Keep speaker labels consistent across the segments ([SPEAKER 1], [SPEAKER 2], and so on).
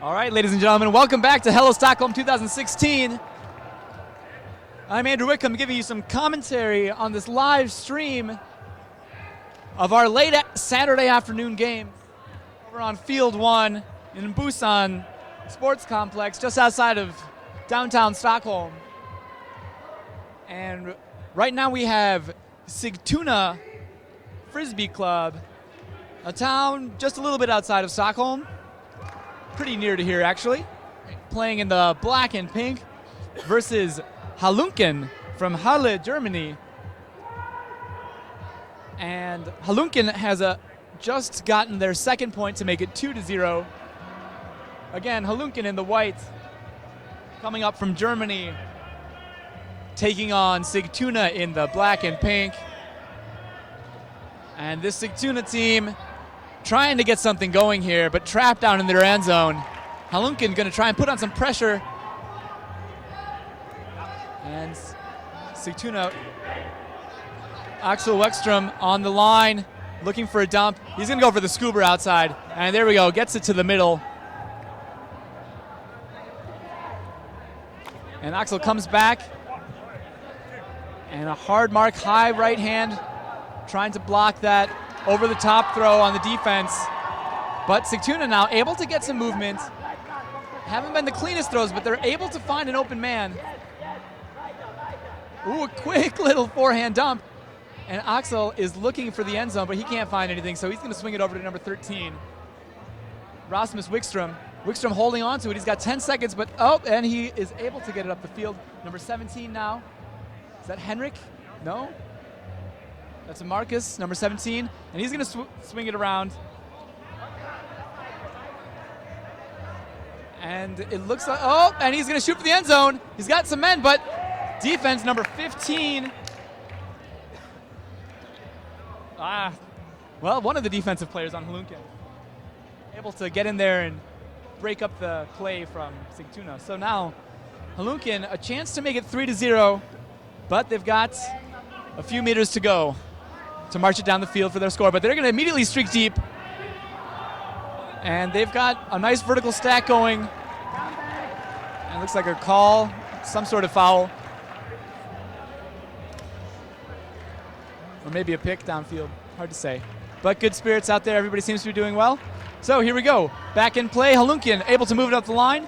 [SPEAKER 1] All right, ladies and gentlemen, welcome back to Hello Stockholm 2016. I'm Andrew Wickham giving you some commentary on this live stream of our late Saturday afternoon game over on Field 1 in Busan Sports Complex just outside of downtown Stockholm. And right now we have Sigtuna Frisbee Club, a town just a little bit outside of Stockholm, pretty near to here actually, playing in the black and pink versus Hallunken from Halle, Germany. And Hallunken has just gotten their second point to make it 2-0. Again, Hallunken in the white, coming up from Germany, taking on Sigtuna in the black and pink. And this Sigtuna team trying to get something going here, but trapped down in their end zone. Hallunken going to try and put on some pressure. And Sigtuna, Axel Wexstrom on the line, looking for a dump. He's going to go for the scuba outside. And there we go, gets it to the middle. And Axel comes back. And a hard mark, high right hand, trying to block that over the top throw on the defense. But Sigtuna now able to get some movement. Haven't been the cleanest throws, but they're able to find an open man. Ooh, a quick little forehand dump. And Axel is looking for the end zone, but he can't find anything, so he's going to swing it over to number 13, Rasmus Wikström. Wikström holding on to it. He's got 10 seconds, but and he is able to get it up the field. Number 17 now. Is that Henrik? No? That's a Marcus, number 17. And he's going to swing it around. And it looks like, and he's going to shoot for the end zone. He's got some men, but defense, number 15. Well, one of the defensive players on Hallunken able to get in there and break up the play from Sigtuna. So now Hallunken, a chance to make it 3-0, but they've got a few meters to go to march it down the field for their score. But they're going to immediately streak deep. And they've got a nice vertical stack going. And it looks like a call, some sort of foul. Or maybe a pick downfield, hard to say. But good spirits out there, everybody seems to be doing well. So here we go, back in play, Hallunken able to move it up the line.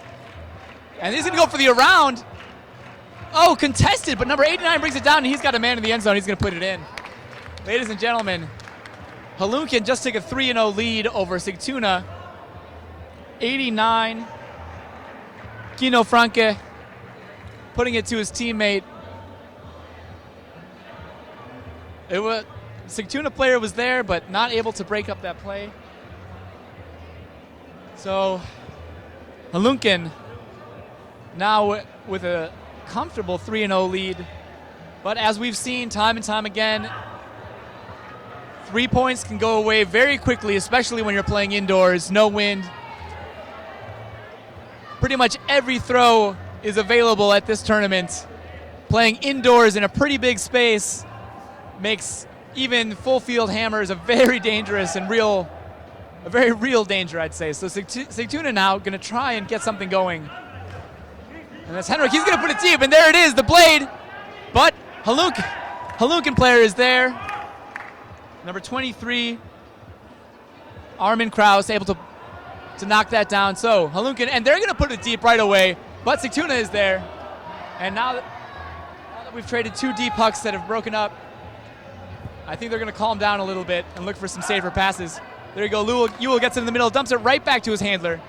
[SPEAKER 1] And he's gonna go for the around. Oh, contested, but number 89 brings it down and he's got a man in the end zone, he's gonna put it in. Ladies and gentlemen, Hallunken just took a 3-0 lead over Sigtuna. 89, Kino Franke putting it to his teammate. Sigtuna player was there, but not able to break up that play. So Hallunken now with a comfortable 3-0 lead. But as we've seen time and time again, 3 points can go away very quickly, especially when you're playing indoors, no wind. Pretty much every throw is available at this tournament. Playing indoors in a pretty big space makes even full field hammers a very dangerous and a very real danger, I'd say. So Sigtuna now going to try and get something going. And that's Henrik, he's going to put it deep, and there it is, the blade. But Hallunken player is there. Number 23, Armin Kraus, able to knock that down. So Hallunken, and they're going to put it deep right away, but Sigtuna is there. And now that we've traded two deep pucks that have broken up, I think they're going to calm down a little bit and look for some safer passes. There you go, Ewell gets it in the middle, dumps it right back to his handler.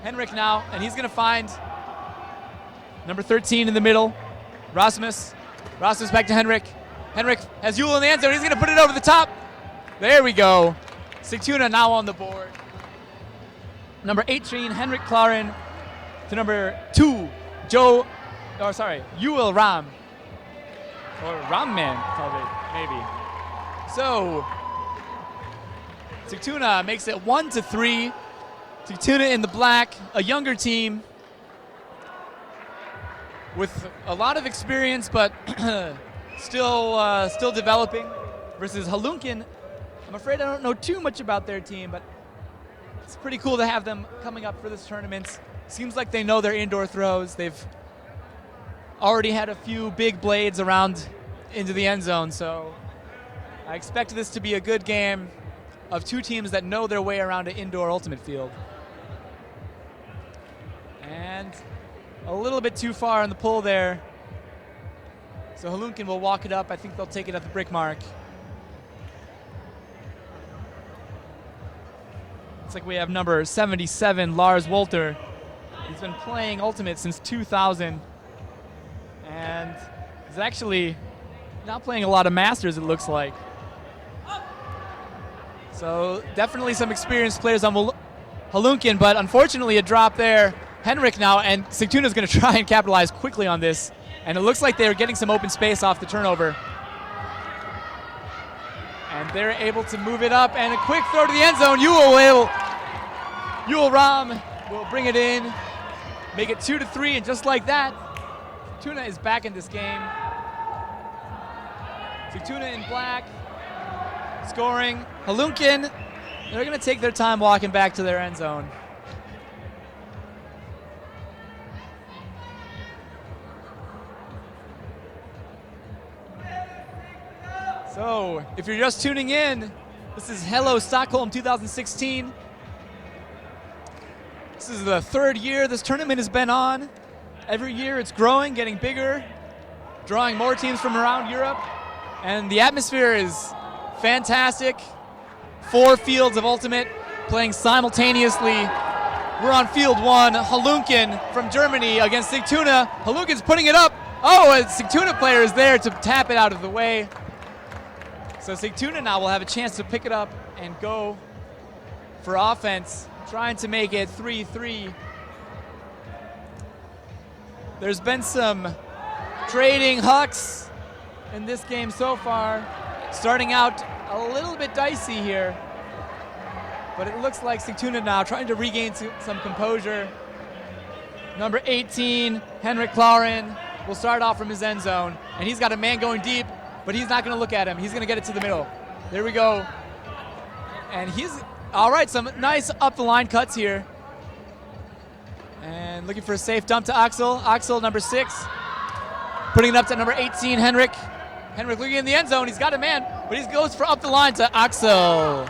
[SPEAKER 1] Henrik now, and he's going to find number 13 in the middle, Rasmus. Rasmus back to Henrik. Henrik has Ewell in the end zone, he's going to put it over the top. There we go. Sigtuna now on the board. Number 18, Henrik Klaren, to number 2, Ewell Ram. Or Ramman, probably, maybe. So, Sigtuna makes it 1-3. Sigtuna in the black, a younger team with a lot of experience, but still developing. Versus Hallunken, I'm afraid I don't know too much about their team, but it's pretty cool to have them coming up for this tournament. Seems like they know their indoor throws. They've already had a few big blades around into the end zone, so I expect this to be a good game of two teams that know their way around an indoor ultimate field. And a little bit too far on the pull there. So Hallunken will walk it up. I think they'll take it at the brick mark. Looks like we have number 77, Lars Wolter. He's been playing Ultimate since 2000. And he's actually now playing a lot of Masters, it looks like. So definitely some experienced players on Hallunken, but unfortunately a drop there. Henrik now, and Sigtuna is going to try and capitalize quickly on this. And it looks like they're getting some open space off the turnover. And they're able to move it up, and a quick throw to the end zone. Yul Ram will bring it in, make it 2-3, and just like that, Sigtuna is back in this game. Sigtuna in black, scoring. Hallunken, they're going to take their time walking back to their end zone. So, if you're just tuning in, this is Hello Stockholm 2016. This is the third year this tournament has been on. Every year it's growing, getting bigger, drawing more teams from around Europe, and the atmosphere is fantastic. 4 fields of Ultimate playing simultaneously. We're on field 1, Hallunken from Germany against Sigtuna. Hallunken's putting it up. Oh, a Sigtuna player is there to tap it out of the way. So Sigtuna now will have a chance to pick it up and go for offense, trying to make it 3-3. There's been some trading hucks in this game so far, starting out a little bit dicey here, but it looks like Sigtuna now trying to regain some composure. Number 18, Henrik Claren, will start off from his end zone, and he's got a man going deep, but he's not going to look at him. He's going to get it to the middle. There we go. And he's, all right, some nice up the line cuts here. And looking for a safe dump to Axel. Axel, number 6, putting it up to number 18, Henrik. Henrik looking in the end zone. He's got a man, but he goes for up the line to Axel.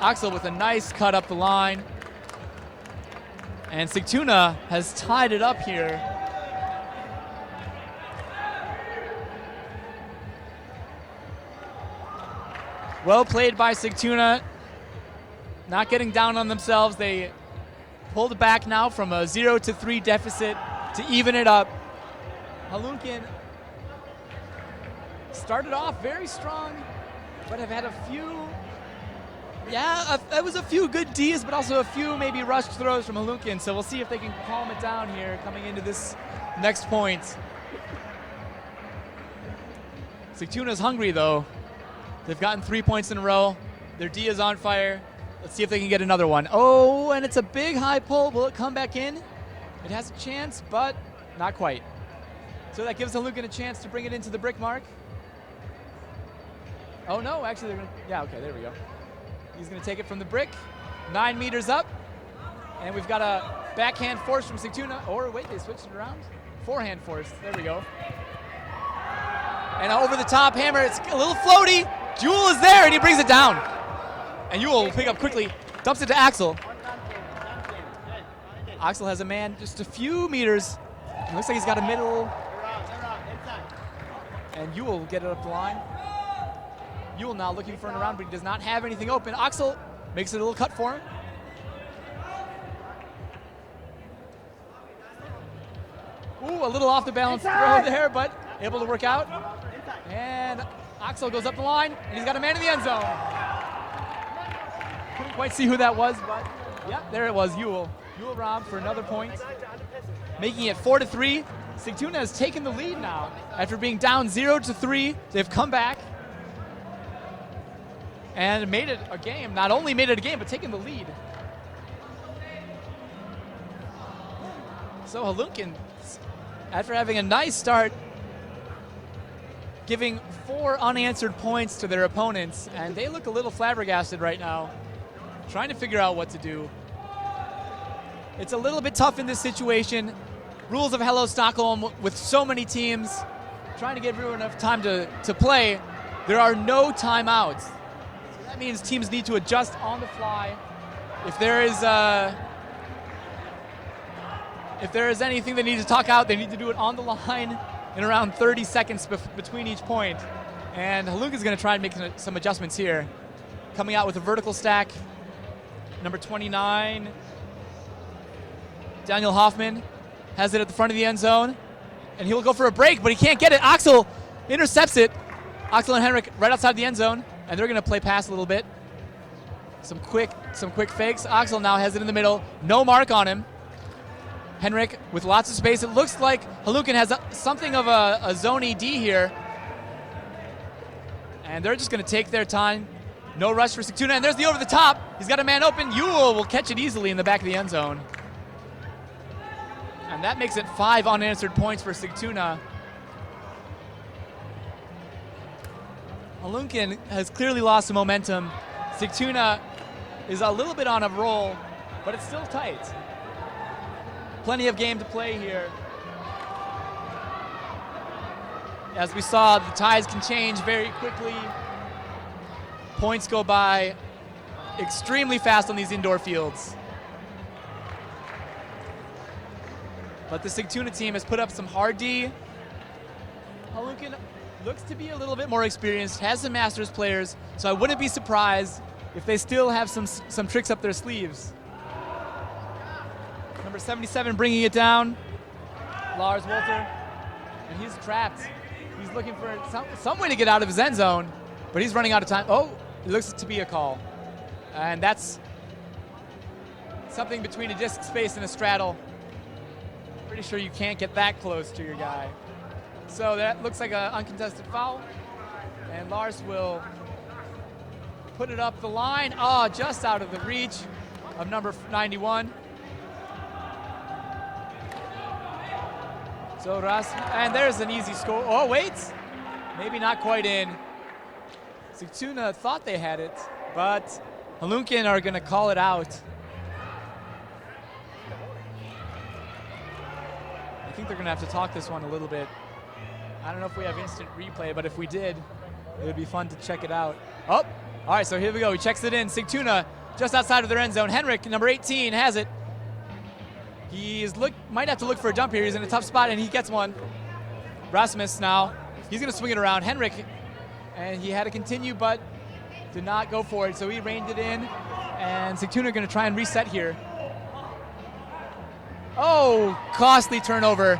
[SPEAKER 1] Axel with a nice cut up the line. And Sigtuna has tied it up here. Well played by Sigtuna, not getting down on themselves. They pulled back now from a 0-3 deficit to even it up. Hallunken started off very strong, but have had a few, that was a few good Ds, but also a few maybe rushed throws from Hallunken. So we'll see if they can calm it down here coming into this next point. Sigtuna's hungry though. They've gotten 3 points in a row. Their D is on fire. Let's see if they can get another one. Oh, and it's a big high pull. Will it come back in? It has a chance, but not quite. So that gives Hallunken a chance to bring it into the brick mark. Oh no, actually they're gonna, okay, there we go. He's gonna take it from the brick, 9 meters up. And we've got a backhand force from Sigtuna, or wait, they switched it around. Forehand force, there we go. And over the top hammer, it's a little floaty. Jewel is there, and he brings it down. And Jewel will pick up quickly, dumps it to Axel. Axel has a man just a few meters. It looks like he's got a middle. And Jewel will get it up the line. Jewel now looking for an around, but he does not have anything open. Axel makes it a little cut for him. Ooh, a little off the balance throw there, but able to work out. And Axel goes up the line, and he's got a man in the end zone. Couldn't quite see who that was, but yeah, there it was, Yul Ram for another point. Making it 4-3. Sigtuna has taken the lead now. After being down 0-3, they've come back and made it a game. Not only made it a game, but taken the lead. So Hallunken, after having a nice start, giving 4 unanswered points to their opponents, and they look a little flabbergasted right now. trying to figure out what to do. It's a little bit tough in this situation. Rules of Hello Stockholm with so many teams, trying to give everyone enough time to play. There are no timeouts. So that means teams need to adjust on the fly. If there is anything they need to talk out, they need to do it on the line in around 30 seconds between each point. And Hallunken is going to try and make some adjustments here. Coming out with a vertical stack, number 29, Daniel Hoffman has it at the front of the end zone, and he'll go for a break, but he can't get it. Axel intercepts it. Axel and Henrik right outside the end zone, and they're going to play pass a little bit. Some quick fakes. Axel now has it in the middle. No mark on him. Henrik with lots of space. It looks like Hallunken has something of a zone ED here. And they're just going to take their time. No rush for Sigtuna, and there's the over the top. He's got a man open. Yule will catch it easily in the back of the end zone. And that makes it 5 unanswered points for Sigtuna. Hallunken has clearly lost some momentum. Sigtuna is a little bit on a roll, but it's still tight. Plenty of game to play here. As we saw, the ties can change very quickly. Points go by extremely fast on these indoor fields. But the Sigtuna team has put up some hard D. Hallunken looks to be a little bit more experienced, has some Masters players, so I wouldn't be surprised if they still have some tricks up their sleeves. Number 77 bringing it down, Lars Wolter, and he's trapped. He's looking for some way to get out of his end zone, but he's running out of time. Oh, it looks to be a call. And that's something between a disc space and a straddle. Pretty sure you can't get that close to your guy. So that looks like an uncontested foul. And Lars will put it up the line. Oh, just out of the reach of number 91. So and there's an easy score. Oh, wait. Maybe not quite in. Sigtuna thought they had it, but Hallunken are going to call it out. I think they're going to have to talk this one a little bit. I don't know if we have instant replay, but if we did, it would be fun to check it out. Oh, all right, so here we go. He checks it in. Sigtuna just outside of their end zone. Henrik, number 18, has it. Might have to look for a jump here. He's in a tough spot, and he gets one. Rasmus now. He's going to swing it around. Henrik, and he had to continue, but did not go for it, so he reined it in, and Sigtuna are going to try and reset here. Oh, costly turnover.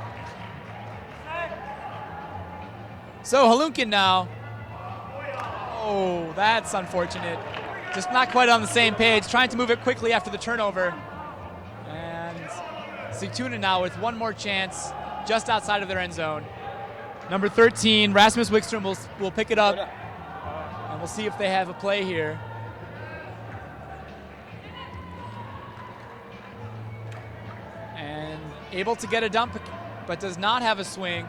[SPEAKER 1] So Hallunken now. Oh, that's unfortunate. Just not quite on the same page, trying to move it quickly after the turnover. And Sigtuna now with one more chance just outside of their end zone. Number 13, Rasmus Wikström will pick it up, and we'll see if they have a play here. And able to get a dump, but does not have a swing.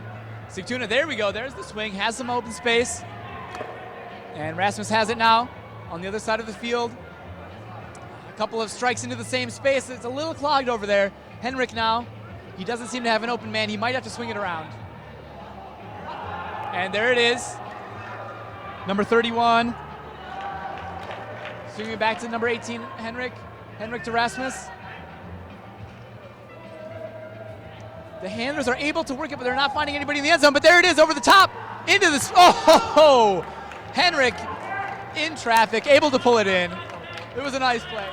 [SPEAKER 1] Sigtuna, there we go, there's the swing, has some open space. And Rasmus has it now on the other side of the field. A couple of strikes into the same space. It's a little clogged over there. Henrik now, he doesn't seem to have an open man. He might have to swing it around. And there it is. Number 31. Swinging it back to number 18, Henrik. Henrik to Rasmus. The handlers are able to work it, but they're not finding anybody in the end zone. But there it is, over the top, into this. Oh, Henrik in traffic, able to pull it in. It was a nice play.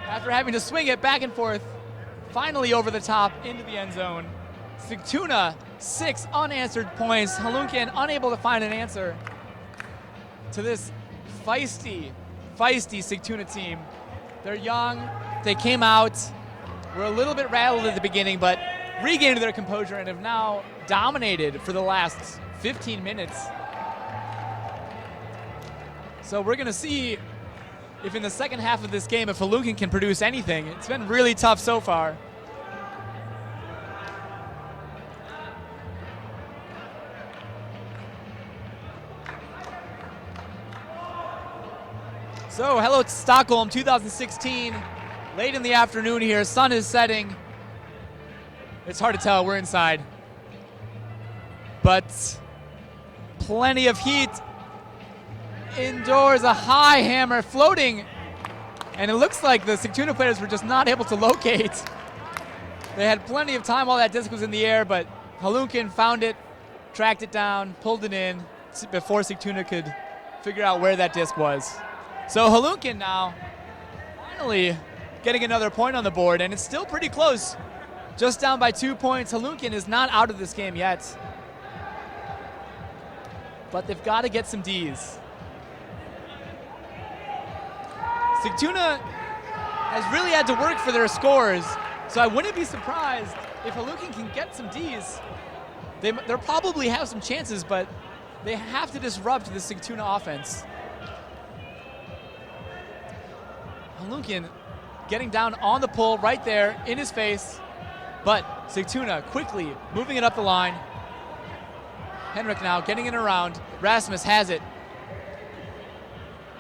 [SPEAKER 1] After having to swing it back and forth, finally over the top into the end zone. Sigtuna, 6 unanswered points. Hallunken unable to find an answer to this feisty Sigtuna team. They're young, they came out, were a little bit rattled at the beginning, but regained their composure and have now dominated for the last 15 minutes. So we're gonna see if in the second half of this game, if Hallunken can produce anything. It's been really tough so far. So, hello Stockholm 2016. Late in the afternoon here, sun is setting. It's hard to tell, we're inside. But plenty of heat. Indoors, a high hammer floating. And it looks like the Sigtuna players were just not able to locate. They had plenty of time while that disc was in the air, but Hallunken found it, tracked it down, pulled it in before Sigtuna could figure out where that disc was. So Hallunken now finally getting another point on the board, and it's still pretty close. Just down by 2 points. Hallunken is not out of this game yet. But they've got to get some Ds. Sigtuna has really had to work for their scores, so I wouldn't be surprised if Hallunken can get some Ds. They'll probably have some chances, but they have to disrupt the Sigtuna offense. Hallunken getting down on the pull right there in his face, but Sigtuna quickly moving it up the line. Henrik now getting it around. Rasmus has it.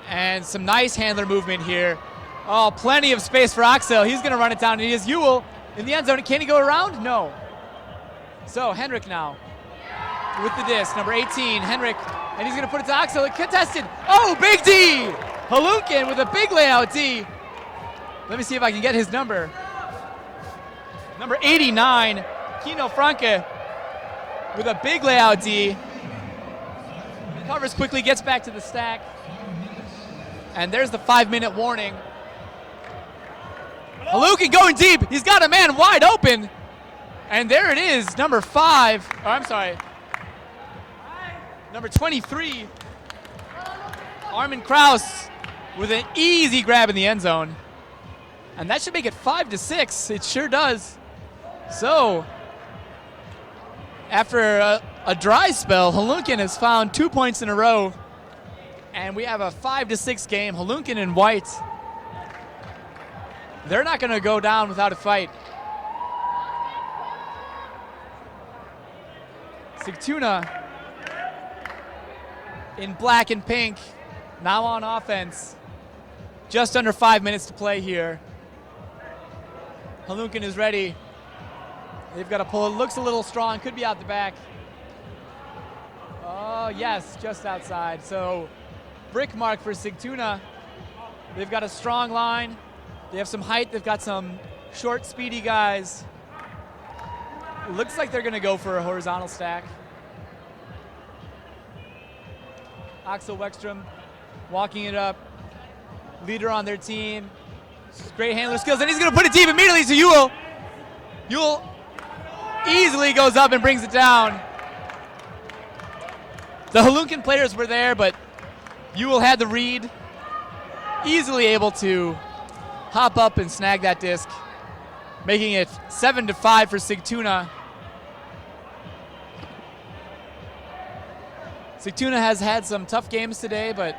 [SPEAKER 1] And some nice handler movement here. Oh, plenty of space for Axel. He's going to run it down. And he has Ewell in the end zone. Can he go around? No. So Henrik now with the disc, number 18, Henrik. And he's going to put it to Axel. Contested. Oh, big D! Hallunken with a big layout D. Let me see if I can get his number. Number 89, Kino Franke with a big layout D. Recovers quickly, gets back to the stack. And there's the 5-minute warning. Hallunken going deep. He's got a man wide open. And there it is, number 5. Oh, I'm sorry. Number 23, Armin Kraus with an easy grab in the end zone. And that should make it 5-6. It sure does. So, after a dry spell, Hallunken has found 2 points in a row. And we have a 5-6 game. Hallunken and White. They're not going to go down without a fight. Sigtuna in black and pink, now on offense. Just under 5 minutes to play here. Hallunken is ready. They've got to pull. It looks a little strong. Could be out the back. Oh, yes, just outside. So, brick mark for Sigtuna. They've got a strong line. They have some height. They've got some short, speedy guys. It looks like they're going to go for a horizontal stack. Axel Wexstrom walking it up. Leader on their team. Great handler skills. And he's going to put it deep immediately to Ewell. Ewell easily goes up and brings it down. The Hallunken players were there, but Ewell had the read. Easily able to hop up and snag that disc, making it 7-5 for Sigtuna. Sigtuna has had some tough games today, but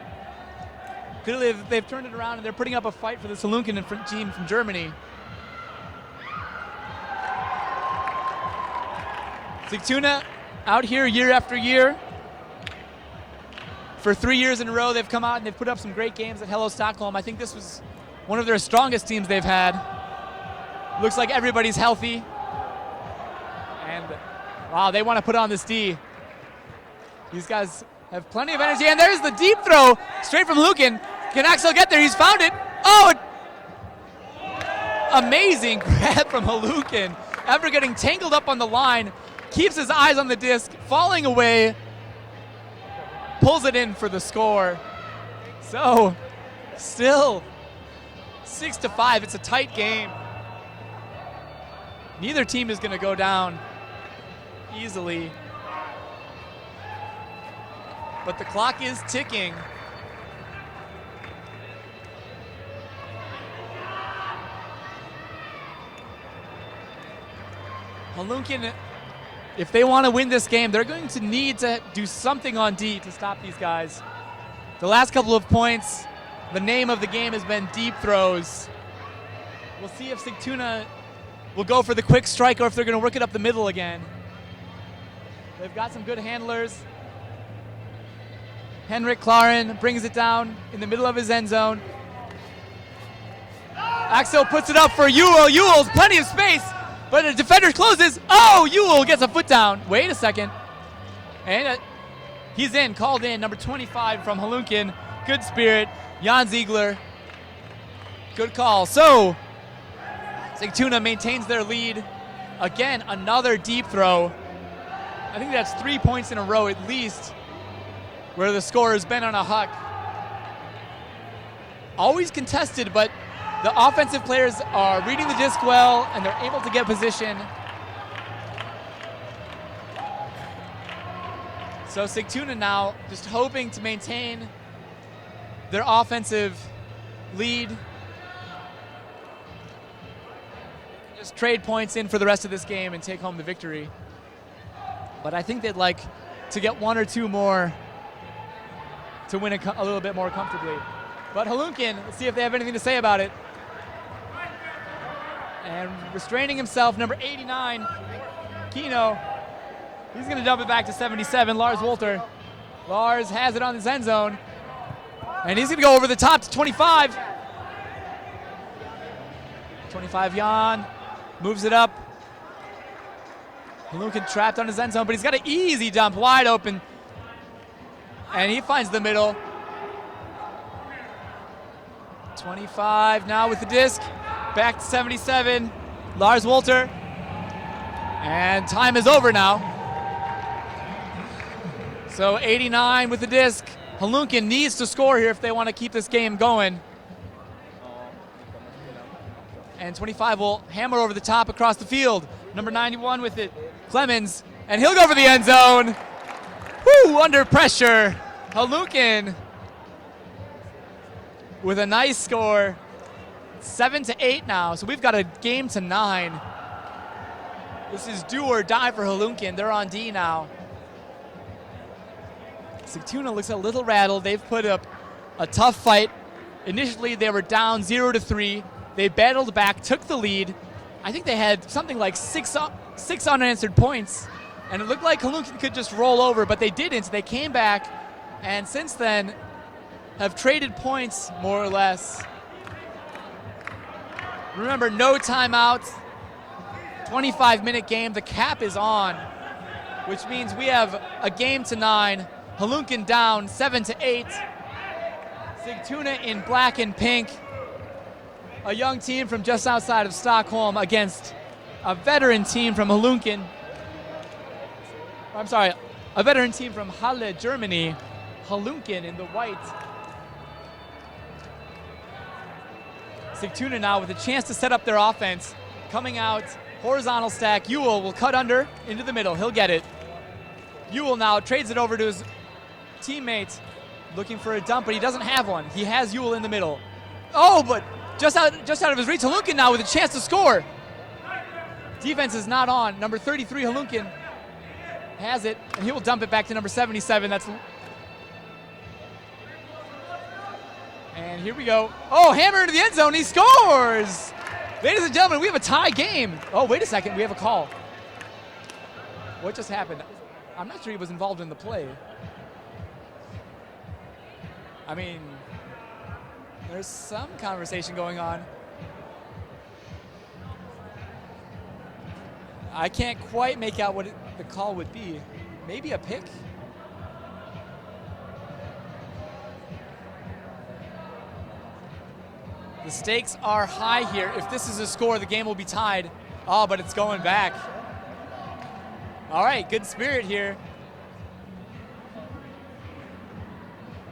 [SPEAKER 1] clearly they've turned it around and they're putting up a fight for the Hallunken team from Germany. Sigtuna out here year after year. For 3 years in a row, they've come out and they've put up some great games at Hello Stockholm. I think this was one of their strongest teams they've had. Looks like everybody's healthy. And, wow, they want to put on this D. These guys have plenty of energy. And there's the deep throw straight from Hallunken. Can Axel get there? He's found it. Oh, amazing grab from Hallunken. After getting tangled up on the line, keeps his eyes on the disc, falling away. Pulls it in for the score. So, still 6-5. It's a tight game. Neither team is going to go down easily. But the clock is ticking. Hallunken, if they want to win this game, they're going to need to do something on D to stop these guys. The last couple of points, the name of the game has been deep throws. We'll see if Sigtuna will go for the quick strike or if they're going to work it up the middle again. They've got some good handlers. Henrik Klaren brings it down in the middle of his end zone. Axel puts it up for Ewell. Ewell's plenty of space, but the defender closes. Oh, Ewell gets a foot down. Wait a second. And he's in, called in, number 25 from Hallunken. Good spirit, Jan Ziegler. Good call. So, Sigtuna maintains their lead. Again, another deep throw. I think that's 3 points in a row at least where the score has been on a huck. Always contested, but the offensive players are reading the disc well, and they're able to get position. So Sigtuna now just hoping to maintain their offensive lead. Just trade points in for the rest of this game and take home the victory. But I think they'd like to get one or two more to win a little bit more comfortably. But Hallunken, let's see if they have anything to say about it. And restraining himself, number 89, Kino. He's going to dump it back to 77, Lars Wolter. Lars has it on his end zone. And he's going to go over the top to 25. 25, Jan moves it up. Hallunken trapped on his end zone, but he's got an easy dump, wide open. And he finds the middle. 25 now with the disc. Back to 77, Lars Wolter. And time is over now. So 89 with the disc. Hallunken needs to score here if they want to keep this game going. And 25 will hammer over the top across the field. Number 91 with it, Clemens. And he'll go for the end zone. Woo, under pressure. Hallunken with a nice score. 7-8 now, so we've got a game to 9. This is do or die for Hallunken. They're on D now. Sigtuna looks a little rattled. They've put up a tough fight. Initially, they were down 0-3. They battled back, took the lead. I think they had something like six unanswered points, and it looked like Hallunken could just roll over, but they didn't. They came back, and since then have traded points more or less. Remember, no timeouts, 25-minute game. The cap is on, which means we have a game to 9. Hallunken down 7-8. Sigtuna in black and pink. A young team from just outside of Stockholm against a veteran team from Hallunken. I'm sorry, a veteran team from Halle, Germany. Hallunken in the white. Sigtuna now with a chance to set up their offense. Coming out, horizontal stack. Ewell will cut under into the middle. He'll get it. Ewell now trades it over to his teammate, looking for a dump, but he doesn't have one. He has Ewell in the middle. Oh, but just out of his reach. Hallunken now with a chance to score. Defense is not on. Number 33, Hallunken, has it, and he will dump it back to number 77. And here we go. Oh, hammer into the end zone. He scores! Ladies and gentlemen, we have a tie game. Oh, wait a second. We have a call. What just happened? I'm not sure he was involved in the play. I mean, there's some conversation going on. I can't quite make out what the call would be. Maybe a pick? The stakes are high here. If this is a score, the game will be tied. Oh, but it's going back. All right, good spirit here.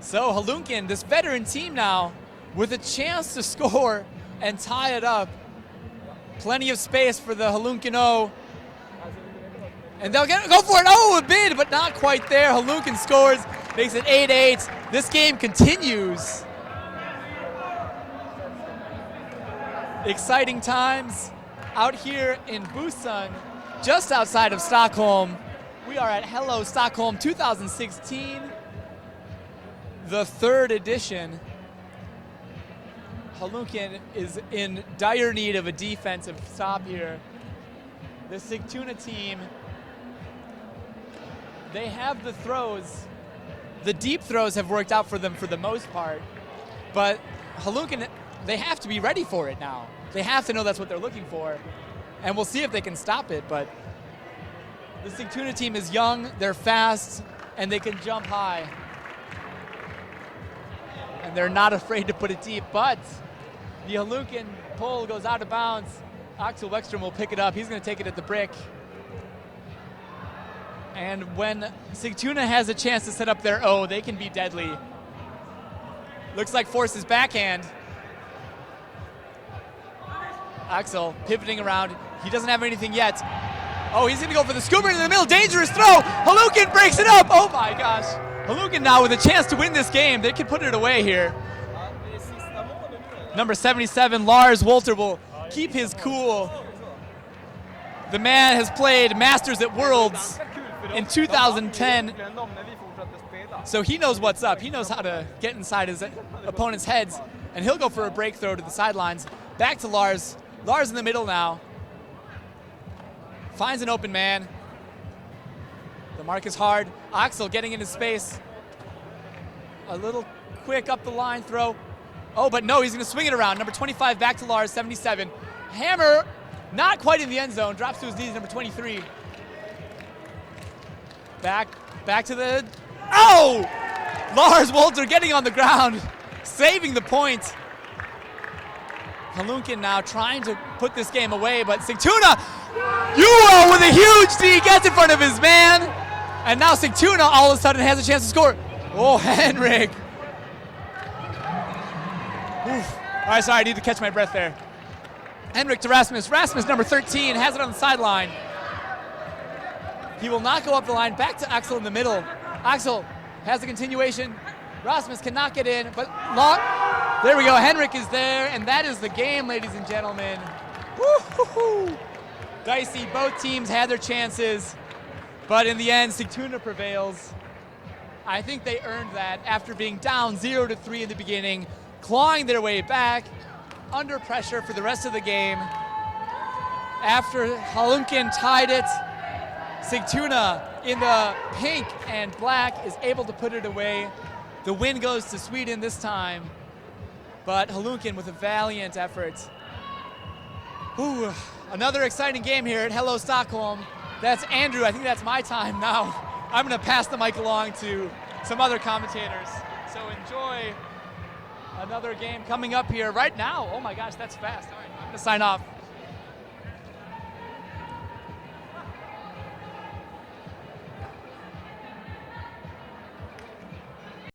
[SPEAKER 1] So Hallunken, this veteran team now, with a chance to score and tie it up. Plenty of space for the Hallunken O. And they'll go for it. Oh, a bid, but not quite there. Hallunken scores, makes it 8-8. This game continues. Exciting times out here in Busan, just outside of Stockholm. We are at Hello Stockholm 2016, the 3rd edition. Hallunken is in dire need of a defensive stop here. The Sigtuna team, they have the throws. The deep throws have worked out for them for the most part, but Hallunken, they have to be ready for it now. They have to know that's what they're looking for, and we'll see if they can stop it, but the Sigtuna team is young, they're fast, and they can jump high. And they're not afraid to put it deep, but the Hallunken pull goes out of bounds. Axel Weckstrom will pick it up. He's going to take it at the brick. And when Sigtuna has a chance to set up their O, they can be deadly. Looks like Force's backhand. Axel pivoting around. He doesn't have anything yet. Oh, he's going to go for the scooper in the middle. Dangerous throw. Hallunken breaks it up. Oh my gosh. Hallunken now with a chance to win this game. They can put it away here. Number 77, Lars Wolter, will keep his cool. The man has played Masters at Worlds in 2010, so he knows what's up. He knows how to get inside his opponent's heads, and he'll go for a break throw to the sidelines. Back to Lars. Lars in the middle now. Finds an open man. The mark is hard. Axel getting into space. A little quick up the line throw. Oh, but no, he's going to swing it around. Number 25 back to Lars, 77. Hammer, not quite in the end zone. Drops to his knees, number 23. Back to the, oh! Lars Wolter getting on the ground, saving the point. Hallunken now trying to put this game away, but Sigtuna, Euro with a huge D, gets in front of his man. And now Sigtuna all of a sudden has a chance to score. Oh, Henrik. Oof. All right, sorry, I need to catch my breath there. Henrik to Rasmus. Rasmus, number 13, has it on the sideline. He will not go up the line. Back to Axel in the middle. Axel has the continuation. Rasmus cannot get in, but there we go. Henrik is there, and that is the game, ladies and gentlemen. Woo-hoo-hoo. Dicey, both teams had their chances, but in the end, Sigtuna prevails. I think they earned that after being down 0-3 in the beginning, clawing their way back, under pressure for the rest of the game. After Hallunken tied it, Sigtuna in the pink and black is able to put it away. The win goes to Sweden this time, but Hallunken with a valiant effort. Ooh, another exciting game here at Hello Stockholm. That's Andrew. I think that's my time now. I'm going to pass the mic along to some other commentators. So enjoy another game coming up here right now. Oh my gosh, that's fast. All right, I'm going to sign off.